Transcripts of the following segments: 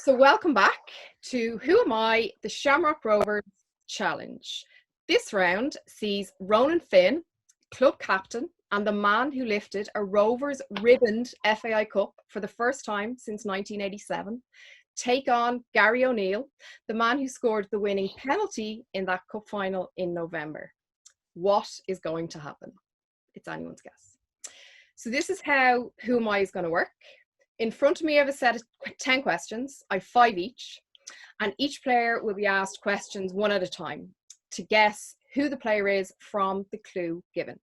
So welcome back to Who Am I? The Shamrock Rovers Challenge. This round sees Ronan Finn, club captain and the man who lifted a Rovers ribboned FAI Cup for the first time since 1987, take on Gary O'Neill, the man who scored the winning penalty in that cup final in November. What is going to happen? It's anyone's guess. So this is how Who Am I is going to work. In front of me, I have a set of 10 questions. I have 5 each. And each player will be asked questions one at a time to guess who the player is from the clue given.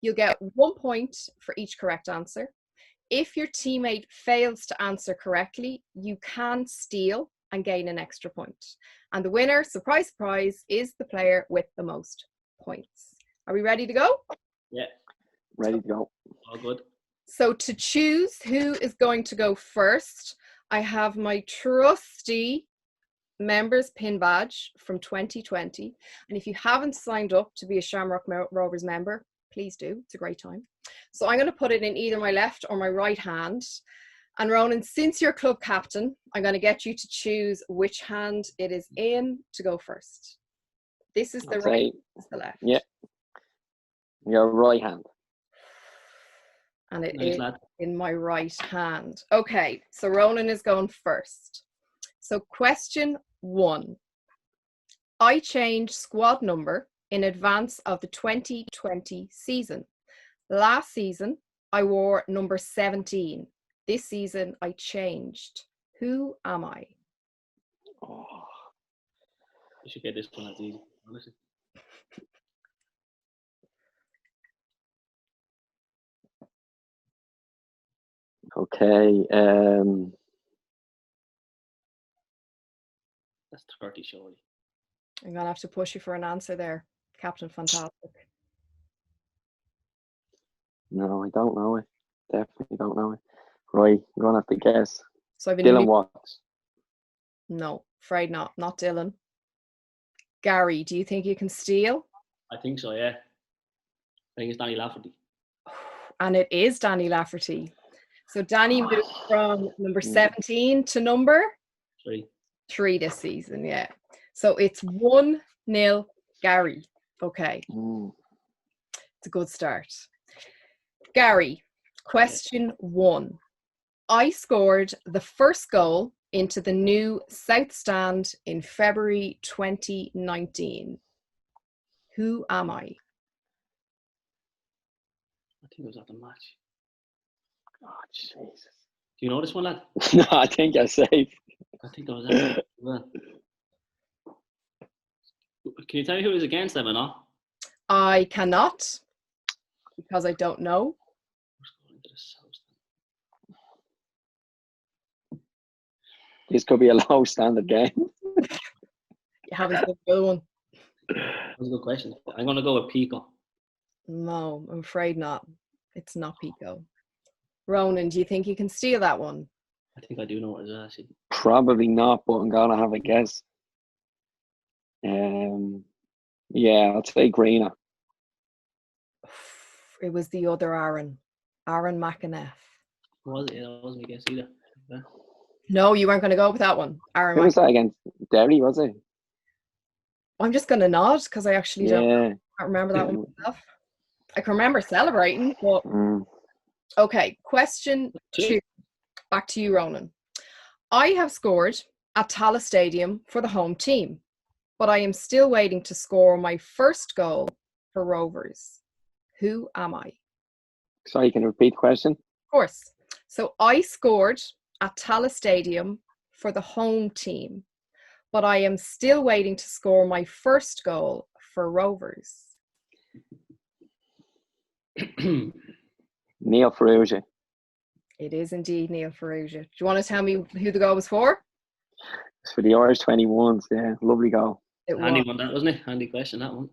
You'll get 1 point for each correct answer. If your teammate fails to answer correctly, you can steal and gain an extra point. And the winner, surprise, surprise, is the player with the most points. Are we ready to go? Yeah. Ready to go. All good. So to choose who is going to go first, I have my trusty members pin badge from 2020. And if you haven't signed up to be a Shamrock Rovers member, please do. It's a great time. So I'm going to put it in either my left or my right hand. And Ronan, since you're club captain, I'm going to get you to choose which hand it is in to go first. This is the right, this is the left. Yeah. Your right hand. And it Nice, is lad. in my right hand. Okay, so Ronan is going first. So question 1. I changed squad number in advance of the 2020 season. Last season, I wore number 17. This season, I changed. Who am I? Oh, You should get this one. That's easy. Honestly. okay. That's 30 surely. I'm going to have to push you for an answer there, Captain Fantastic. No, I don't know it. Definitely don't know it. Right, I'm gonna have to guess. So I've been Dylan Watts. No, afraid not. Not Dylan. Gary, do you think you can steal? I think so, yeah. I think it's Danny Lafferty. And it is Danny Lafferty. So Danny moved from number 17 to number 3 this season, yeah. So it's 1-0 Gary. Okay, it's a good start. Gary, question 1. I scored the first goal into the new South Stand in February 2019. Who am I? I think it was at the match. Oh, Jesus. Do you know this one, lad? No, I think you're safe. I think that was it. Well. Can you tell me who it was against them or not? I cannot, because I don't know. This could be a low standard game. You haven't got a good one. That was a good question. I'm going to go with Pico. No, I'm afraid not. It's not Pico. Ronan, do you think you can steal that one? I think I do know what it is, actually. Probably not, but I'm gonna have a guess. Yeah, I'll say Greener. It was the other Aaron McAneff. Was it? That wasn't my guess either. Yeah. No, you weren't going to go with that one. Who was that against? Derry, was it? I'm just going to nod because I actually can't remember that one myself. I can remember celebrating, but... Okay, question 2. Back to you, Ronan. I have scored at Tallaght Stadium for the home team, but I am still waiting to score my first goal for Rovers. Who am I? Sorry, can you repeat the question? Of course. So I scored at Tallaght Stadium for the home team, but I am still waiting to score my first goal for Rovers. Neil Ferrugia. It is indeed Neil Ferrugia. Do you want to tell me who the goal was for? It's for the Irish 21s, yeah. Lovely goal. Handy one, that wasn't it? Handy question, that one.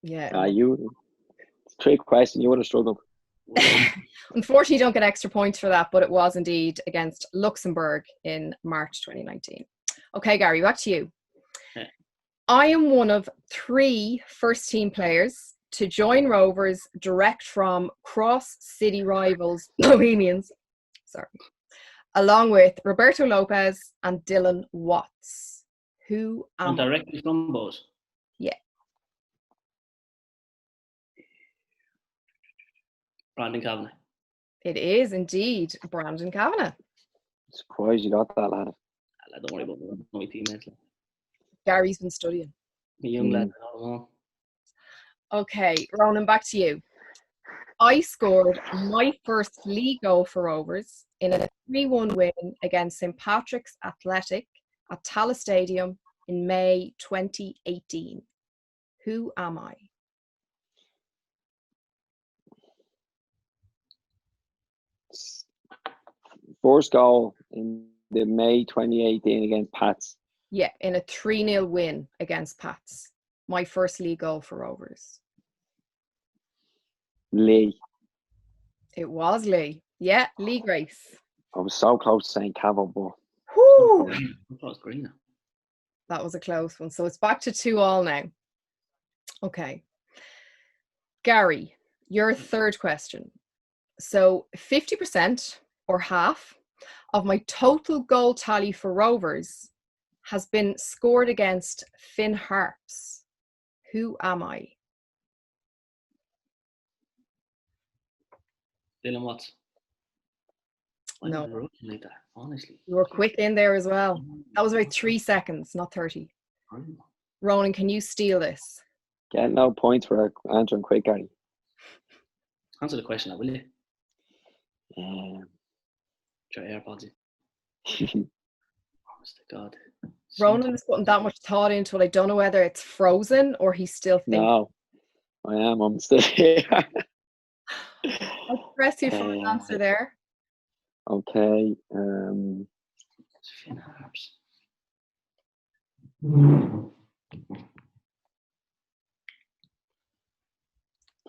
Yeah. It's a trick question. You would have struggled. Unfortunately, you don't get extra points for that, but it was indeed against Luxembourg in March 2019. Okay, Gary, back to you. Okay. I am one of 3 first-team players to join Rovers direct from cross-city rivals, Bohemians. Sorry. along with Roberto Lopez and Dylan Watts. Who am I? Directly from both. Yeah. Brandon Kavanagh. It is indeed Brandon Kavanagh. Surprised you got that, lad. Don't worry about my teammates. Gary's been studying. The young lad. I don't know. Okay, Ronan, back to you. I scored my first league goal for Rovers in a 3-1 win against St Patrick's Athletic at Tallaght Stadium in May 2018. Who am I? First goal in the May 2018 against Pats. Yeah, in a 3-0 win against Pats. My first league goal for Rovers. Lee. It was Lee. Yeah, Lee Grace. I was so close to saying Cavill, but Whew. I thought it was greener. That was a close one. So it's back to 2-2 now. Okay. Gary, your third question. So 50% or half of my total goal tally for Rovers has been scored against Finn Harps. Who am I? Dylan Watts. Why No. did I rush like that? Honestly. You were quick in there as well. That was about 3 seconds, not 30. Ronan, can you steal this? get no points for answering quick, Gary. Answer the question, will you? Um, Try AirPods in. Honest to God. Ronan is putting that much thought into it. I don't know whether it's frozen or he's still thinking. no, I am. I'm still here. I'll press you for an answer there. Okay. Finn Harps.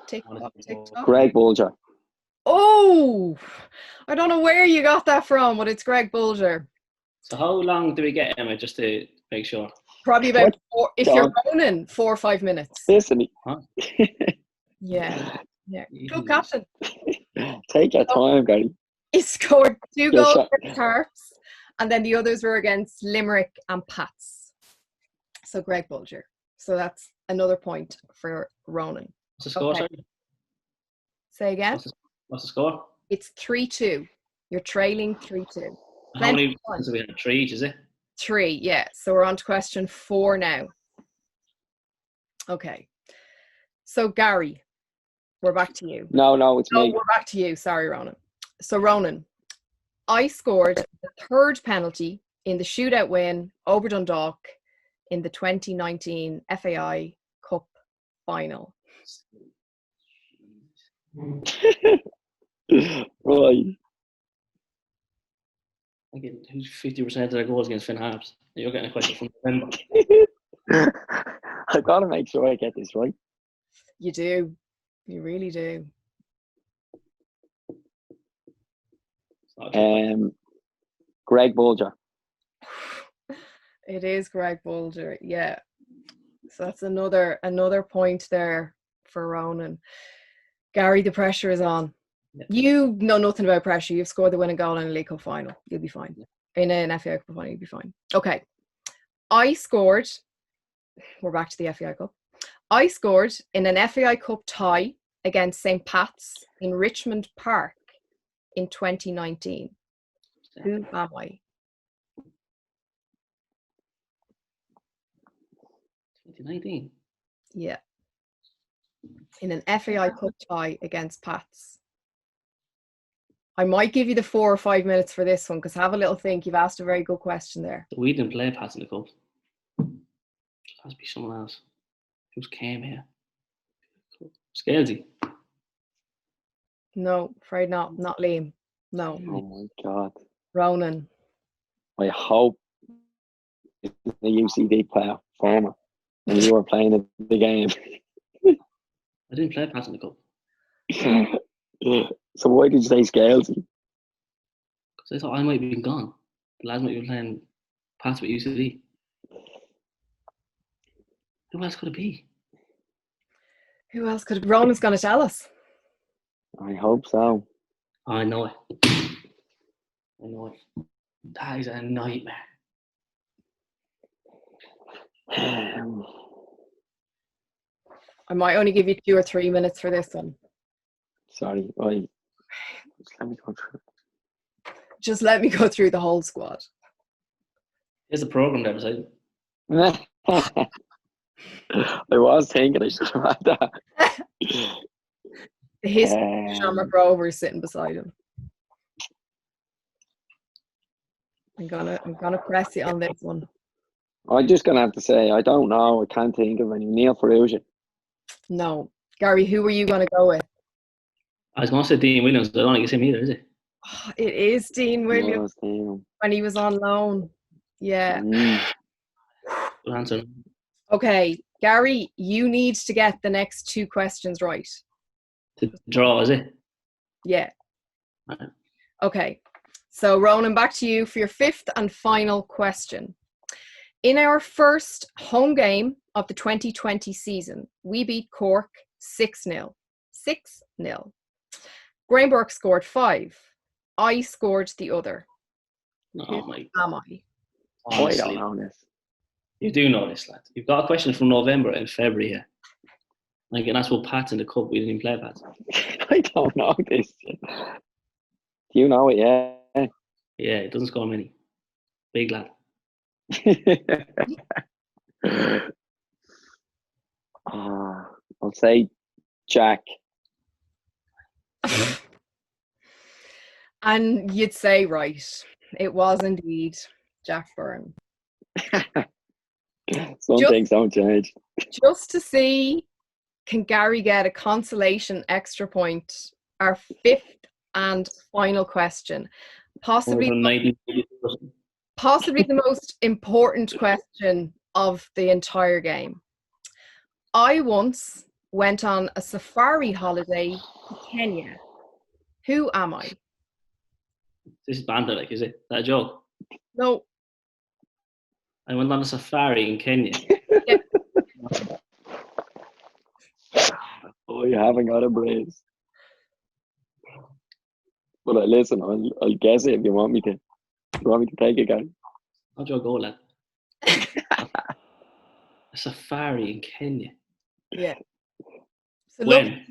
TikTok. Greg Bulger. Oh, I don't know where you got that from, but it's Greg Bulger. So how long do we get, Emma, just to make sure? Probably about if you're Ronan, 4 or 5 minutes. Listen. Huh? Yeah. Club captain. Take your time, Gary. He scored 2 goals against Harps, and then the others were against Limerick and Pats. So Greg Bulger. So that's another point for Ronan. What's the score, sorry? Say again? What's the score? It's 3-2. You're trailing 3-2. How many points have we had? 3 each, is it? 3, yeah. So we're on to question 4 now. Okay. So Gary, we're back to you. No, it's me. We're back to you. Sorry, Ronan. So Ronan, I scored the 3rd penalty in the shootout win over Dundalk in the 2019 FAI Cup final. Right. I get who's 50% of their goals against Finn Harps. You're getting a question from November. I've got to make sure I get this right. You do. You really do. Greg Bulger. It is Greg Bulger, yeah. So that's another point there for Ronan. Gary, the pressure is on. Yeah. You know nothing about pressure. You've scored the winning goal in a League Cup final. You'll be fine. In an FAI Cup final, you'll be fine. Okay. We're back to the FAI Cup. I scored in an FAI Cup tie against St. Pat's in Richmond Park in 2019. Who am I? 2019? Yeah. In an FAI Cup tie against Pats. I might give you the 4 or 5 minutes for this one because have a little think. You've asked a very good question there. We didn't play Pats in the Cup. It has to be someone else. Who's came here? Scalesy? No, afraid not. Not Liam. No. Oh my God. Ronan. I hope it's a UCD player, former, and you were playing the game. I didn't play Pats in the Cup. So why did you say Scalesy? Because I thought I might have been gone. The lads might be playing Pats with UCD. Who else could it be? Who else could it be? Ronan's going to tell us. I hope so. I know it. I know it. That is a nightmare. I might only give you 2 or 3 minutes for this one. Sorry, just let me go through. Just let me go through the whole squad. Here's the program there beside it. I was thinking I should have had that. The history of Shamrock Rovers sitting beside him. I'm gonna press you on this one. I'm just gonna have to say I don't know. I can't think of any. Neil Ferrugia. No. Gary, who were you gonna go with? I was going to say Dean Williams, but I don't think it's him either, is it? Oh, it is Dean Williams when he was on loan. Yeah. Good answer. Okay, Gary, you need to get the next 2 questions right. To draw, is it? Yeah. Right. Okay. So, Ronan, back to you for your 5th and final question. In our first home game of the 2020 season, we beat Cork 6-0. 6-0. Graham Burke scored 5. I scored the other. Oh my God. Am I? Honestly, I don't know this. You do know this, lad. You've got a question from November and February here. Like, and that's what Pat's in the cup. We didn't even play Pat. I don't know this. Do you know it? Yeah. Yeah, it doesn't score many. Big lad. I'll say Jack. And you'd say right. It was indeed Jack Byrne. Some things don't change. Just to see, can Gary get a consolation extra point? Our 5th and final question. Possibly the most important question of the entire game. I once went on a safari holiday to Kenya. Who am I? This is banter, like, is it? Is that a joke? No. I went on a safari in Kenya. Yeah. Oh, you haven't got a brace. But listen, I'll guess it if you want me to. If you want me to take it, guys. How'd you go, lad? A safari in Kenya. Yeah. So When?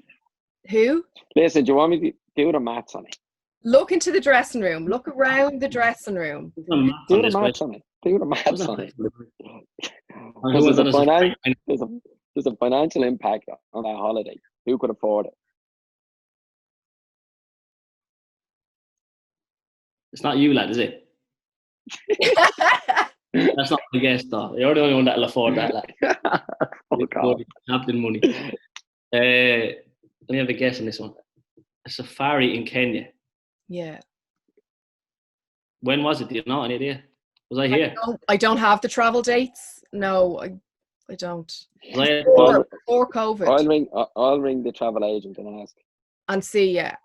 Who? Listen, do you want me to do the maths on it? Look into the dressing room. Look around the dressing room. Do the maths on it. Do the maths on it. There's a financial impact on that holiday. Who could afford it? It's not you, lad, is it? That's not my guess, though. You're the only one that'll afford that, lad. Oh, God. Captain money. Let me have a guess on this one. A safari in Kenya. Yeah. When was it? Do you know? Any idea? Was I here? I don't have the travel dates. No, I don't. Before COVID. I'll ring the travel agent and ask. And see, yeah.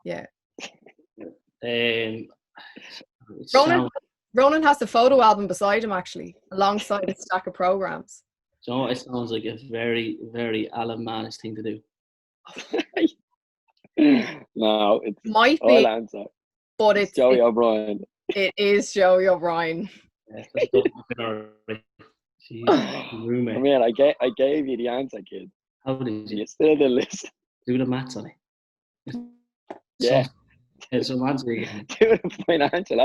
Ronan has the photo album beside him, actually, alongside a stack of programs. So it sounds like a very, very Alan Mannis thing to do. No, it might be. I'll answer. But it's Joey O'Brien. It is Joey O'Brien. Yeah, roommate. I mean, I gave you the answer, kid. How did you? You still didn't listen. Do the maths on it. Yeah. So answer again. Do the financial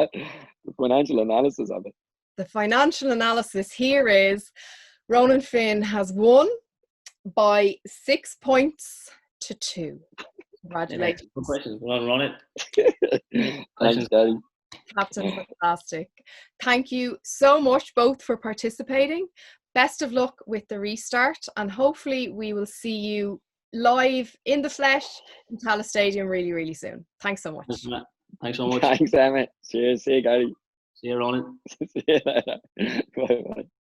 analysis of it. The financial analysis here is Ronan Finn has won by 6 points to 2. Congratulations. No questions. We'll run it. Thanks, Daddy. Captain, fantastic. Thank you so much both for participating. Best of luck with the restart, and hopefully we will see you live in the flesh in Tallaght Stadium really, really soon. Thanks so much. Thanks so much. Thanks, Emmett. Cheers. See you, Gary. See you, Ronan. See you later. Bye.